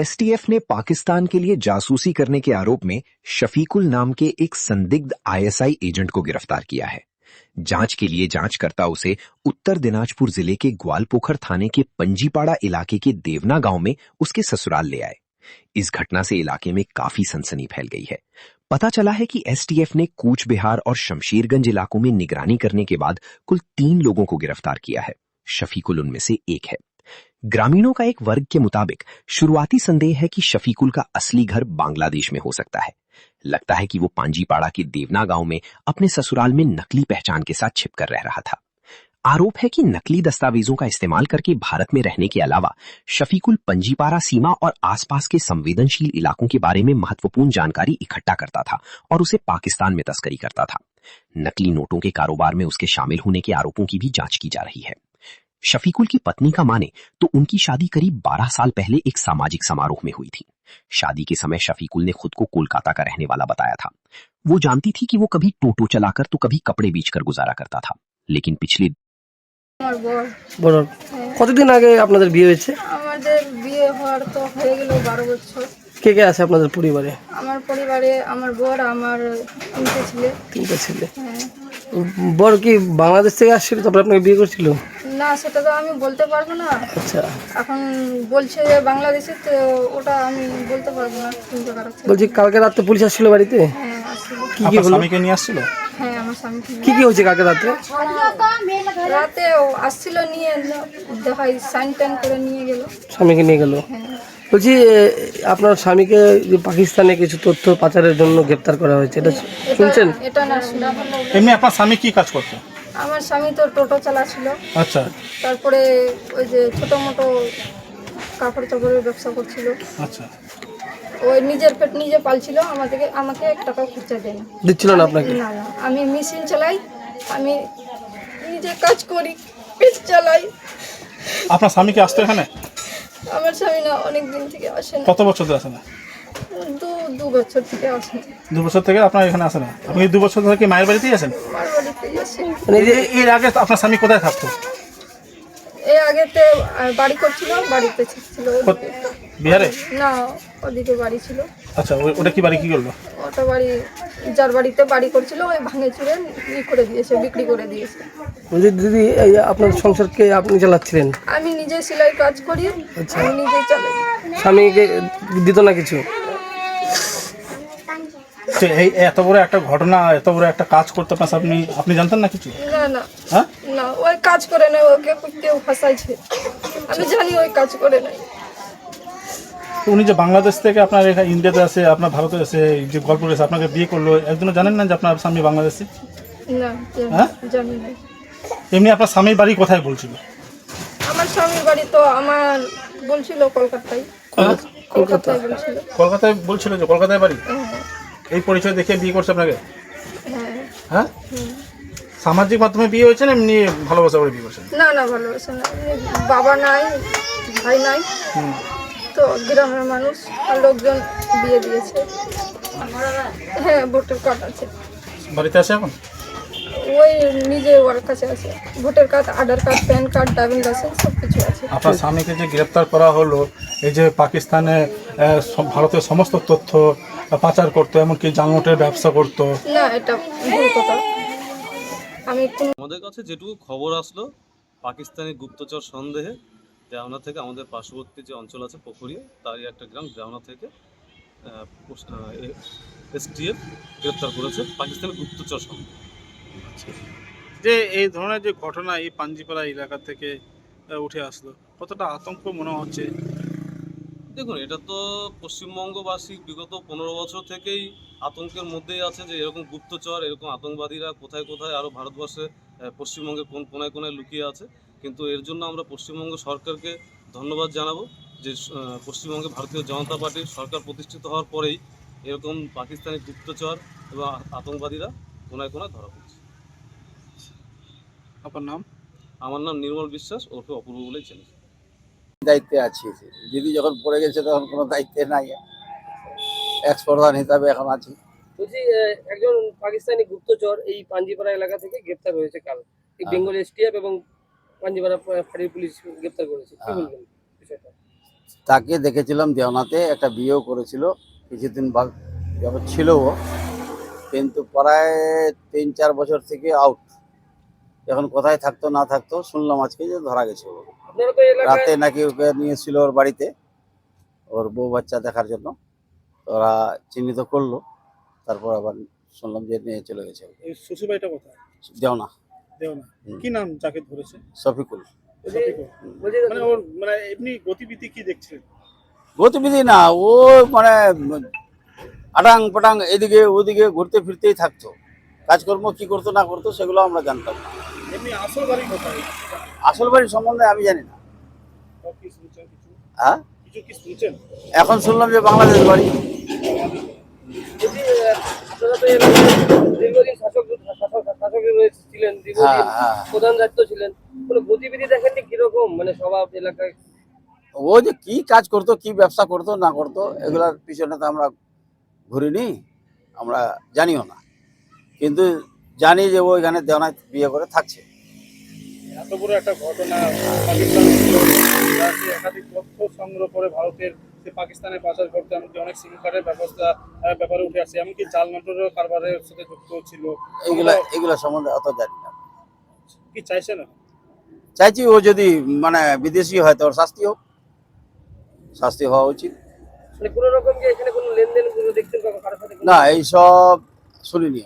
STF ने पाकिस्तान के लिए जासूसी करने के आरोप में शफीकुल नाम के एक संदिग्ध आईएसआई एजेंट को गिरफ्तार किया है। जांच के लिए जांचकर्ता उसे उत्तर दिनाजपुर जिले के ग्वालपोखर थाने के पंजीपाड़ा इलाके के देवना गांव में उसके ससुराल ले आए। इस घटना से इलाके में काफी सनसनी फैल गई है। पता चला है कि एसटीएफ ने कूच बिहार और शमशेरगंज इलाकों में निगरानी करने के बाद कुल 3 लोगों को गिरफ्तार किया है। शफीकुल उनमें से एक है। ग्रामीणों का एक वर्ग के मुताबिक शुरुआती संदेह है कि शफीकुल का असली घर बांग्लादेश में हो सकता है। लगता है कि वो पांजीपाड़ा के देवना गांव में अपने ससुराल में नकली पहचान के साथ छिपकर रह रहा था। आरोप है कि नकली दस्तावेजों का इस्तेमाल करके भारत में रहने के अलावा शफीकुल पंजीपाड़ा सीमा और आसपास के संवेदनशील इलाकों के बारे में महत्वपूर्ण जानकारी इकट्ठा करता था और उसे पाकिस्तान में तस्करी करता था। नकली नोटों के कारोबार में उसके शामिल होने के आरोपों की भी जांच की जा रही है। शफीकुल की पत्नी का माने तो उनकी शादी करीब 12 साल पहले एक सामाजिक समारोह में हुई थी। शादी के समय शफीकुल ने खुद को कोलकाता का रहने वाला बताया था। वो जानती थी कि वो कभी टोटो चलाकर तो कभी कपड़े बेचकर गुजारा करता था, लेकिन पिछले কতদিন আগে আপনাদের বিয়ে হয়েছে? আমাদের বিয়ে হওয়ার তো হয়ে গেল 12 বছর। কে কে আছে আপনাদের পরিবারে? আমার পরিবারে আমার বর, আমার 3টে ছেলে। 3টে ছেলে। হ্যাঁ। বর কি বাংলাদেশ থেকে আসছিল তারপর আপনাকে বিয়ে করেছিল? না, সেটা তো আমি বলতে পারবো না। আচ্ছা। এখন বলছে যে বাংলাদেশে, তো ওটা আমি বলতে পারবো না কোন জায়গার। বলছি কালকে রাতে পুলিশ আসছিল বাড়িতে? হ্যাঁ, আসছিল। কি কি হলো? স্বামীকে নিয়ে আসছিল? হ্যাঁ, আমার স্বামীকে কি কি হয়েছে কালকে রাতে? রাতে ও আসছিল, নিয়ে দেখাই সাইন টাইন করে নিয়ে গেল। স্বামীকে নিয়ে গেল? হ্যাঁ। বলছি আপনার স্বামীকে পাকিস্তানে কিছু তথ্য পাচারের জন্য গ্রেফতার করা হয়েছে, এটা শুনছেন? এটা না শুনে। এমনি আপনার স্বামী কি কাজ করতো? আমার স্বামী তো টোটো চালাচ্ছিল। আচ্ছা। তারপরে ওই যে ছোট মোটো কাপড় চাপড়ের ব্যবসা করছিল। আচ্ছা। ওই নিজের পেট নিজে পালছিল। আমাকে 1 টাকা খরচা দেয় না। দিচ্ছিল না আপনাকে? না, আমি মেশিন চালাই, আমি নিজে কাজ করি, পেট চালাই। আপনার স্বামীকে আসতো এখানে? আমার স্বামী না, অনেক দিন থেকে আসে না। কত বছর ধরে আসে না? 2 বছর থেকে আসে না। 2 বছর থেকে আপনার এখানে আসে না? আপনি 2 বছর ধরে কি মায়ের বাড়িতেই আছেন? আমার বাড়িতেই আসে। এর আগে আপনার স্বামী কোথায় থাকতো? এর আগেতে বাড়ি করছিল, বাড়িতে ছিল। বিহারে? না, ওদিকে বাড়ি ছিল। আচ্ছা, ওটা কি বাড়ি কি করলো? ওটা বাড়ি, যার বাড়িতে বাড়ি করছিল ওই ভাঙে চুরে করে দিয়েছে, বিক্রি করে দিয়েছে। বলছি দিদি, এই আপনার সংসারকে আপনি চালাচ্ছিলেন? আমি নিজে সেলাই কাজ করি, আমি নিজেই চালাই। স্বামীকে দিত না কিছু? এই এত বড় একটা ঘটনা, এত বড় একটা কাজ করতে পারছে আপনি জানতেন না কিছু? না না। হ্যাঁ? না, ওই কাজ করে না, ওকে কেউ ফাঁসাইছে। আমি জানি ওই কাজ করে নাই। উনি যে বাংলাদেশ থেকে আপনার এখানে ইন্ডিয়াতে আছে, আপনার ভারতে আছে, যে গল্প রয়েছে, আপনাকে বিয়ে করলো, একজনও জানেন না যে আপনার স্বামী বাংলাদেশি? না, হ্যাঁ? জানি না। এমনি আপনার স্বামীর বাড়ি কোথায় বলছিল? আমার স্বামীর বাড়ি তো আমার বলছিল কলকাতায়। কলকাতায় বলছিল। কলকাতায় বলছিল যে কলকাতায় বাড়ি? হ্যাঁ। এই পরিচয় দেখে বিয়ে করছে আপনাকে? হ্যাঁ। হ্যাঁ? সামাজিক মাধ্যমে বিয়ে হয়েছে না এমনি ভালোবাসা করে বিয়ে করছেন? না না, ভালোবাসা না। বাবা নাই, ভাই নাই, তো গ্রামের মানুষ আর লোকজন বিয়ে দিয়েছে। হ্যাঁ, ভোটার কার্ড আছে। বাড়িতে আছে এখন? ওই নিজে ওর কাছে আছে voter card, Aadhaar card, PAN card, driving licence সব কিছু আছে। আপনার স্বামীকে যে গ্রেপ্তার করা হলো, এই যে পাকিস্তানে ভারতের সমস্ত তথ্য পাচার করতো, এমনকি জালনোটের ব্যবসা করতো? না, এটা ভুল কথা। আমাদের কাছে যেটুকু খবর আসলো, পাকিস্তানি গুপ্তচর সন্দেহে দেওনা থেকে, আমাদের পার্শ্ববর্তী যে অঞ্চল আছে পুকুরিয়া, তারই একটা গ্রাম দেওনা থেকে এসটিএফ গ্রেপ্তার করেছে পাকিস্তানি গুপ্তচর সন্দেহে। যে এই ধরনের যে ঘটনা এই পাঞ্জিপাড়া এলাকা থেকে উঠে আসলো, কতটা আতঙ্ক মনে হচ্ছে? দেখুন, এটা তো পশ্চিমবঙ্গবাসী বিগত 15 বছর থেকেই আতঙ্কের মধ্যেই আছে যে এরকম গুপ্তচর, এরকম আতঙ্কবাদীরা কোথায় কোথায় আরও ভারতবর্ষে, পশ্চিমবঙ্গের কোন কোনায় কোনায় লুকিয়ে আছে। কিন্তু এর জন্য আমরা পশ্চিমবঙ্গ সরকারকে ধন্যবাদ জানাবো যে পশ্চিমবঙ্গে ভারতীয় জনতা পার্টির সরকার প্রতিষ্ঠিত হওয়ার পরেই এরকম পাকিস্তানি গুপ্তচর এবং আতঙ্কবাদীরা কোনায় কোনায় ধরা পড়ছে। আপনার নাম? আমার নাম নির্মল বিশ্বাস, ওকে অপূর্ব বলেই চেনে। দায়িত্বে আছি, দিদি যখন পড়ে গেছে তখন কোনো দায়িত্বে নাই, এক্স প্রধান হিসাবে এখন আছি। বলছি একজন পাকিস্তানি গুপ্তচর এই পাঞ্জিপাড়া এলাকা থেকে গ্রেপ্তার হয়েছে কাল। এই বেঙ্গল এসটিএফ এবং পাঞ্জিপাড়া ফাঁড়ির পুলিশ গ্রেপ্তার করেছে, কি বলবেন বিষয়টা? তাকে দেখেছিলাম দেওনাতে, একটা বিয়েও করেছিল, কিছুদিন যাবৎ ছিলও, কিন্তু প্রায় 3-4 বছর থেকে আউট। এখন কোথায় থাকতো না থাকতো শুনলাম আজকে যে ধরা গেছে ও। আপনারা তো এলাকায় রাতে নাকি ওকে নিয়েছিল ওর বাড়িতে ওর বউ বাচ্চা দেখার জন্য, ওরা চিহ্নিত করলো, তারপর আবার শুনলাম যে নিয়ে চলে গেছে ওকে। এই শ্বশুরবাড়িটা কোথায়? দেওনা। দেওনা। হুম। কি নাম যাকে ধরেছে? শফিকুল। শফিকুল। বলছি মানে ওর মানে এমনি গতিবিধি কি দেখছিলেন? গতিবিধি না, ও মানে আটাং পাটাং এদিকে ওদিকে ঘুরতে ফিরতেই থাকতো, কাজকর্ম কি করতো না করতো সেগুলো আমরা জানতাম না। এমনি আসল বাড়ি কোথায়? আসল বাড়ির সম্বন্ধে আমি জানি না। তাও কি শুনছেন কিছু? হ্যাঁ, কিছু কি শুনছেন? এখন শুনলাম যে বাংলাদেশ বাড়ি। বলছি, আপনারা তো এলাকায় দীর্ঘদিন শাসক ছিলেন, দীর্ঘদিন হ্যাঁ হ্যাঁ, প্রধান দায়িত্ব ছিলেন, কোনো গতিবিধি দেখেননি কিরকম, মানে স্বভাব এলাকায়? ও যে কি কাজ করতো কি ব্যবসা করতো না করতো এগুলার পিছনে তো আমরা ঘুরিনি, আমরা জানিও না, কিন্তু জানি যে ও এখানে দেওনায় বিয়ে করে থাকছে। এত বড় একটা ঘটনা পাকিস্তান ছিল, যাতে একাধিক তথ্য সংগ্রহ করে ভারতের সে পাকিস্তানে পাচার করতে, এমনকি অনেক সিম কার্ডের ব্যাপারে উঠে আসছে, এমনকি জাল নোটেরও কারবারের সাথে যুক্ত ছিল। এগুলা সম্বন্ধে অত জানি না। কি চাইছে না? চাইছি ও যদি মানে বিদেশি হয় তো ওর শাস্তি হোক, শাস্তি হওয়া উচিত। মানে কোনো রকম কি এখানে কোনো লেনদেন কোনো দেখছেন কারোর সাথে? না, এইসব শুনিনি।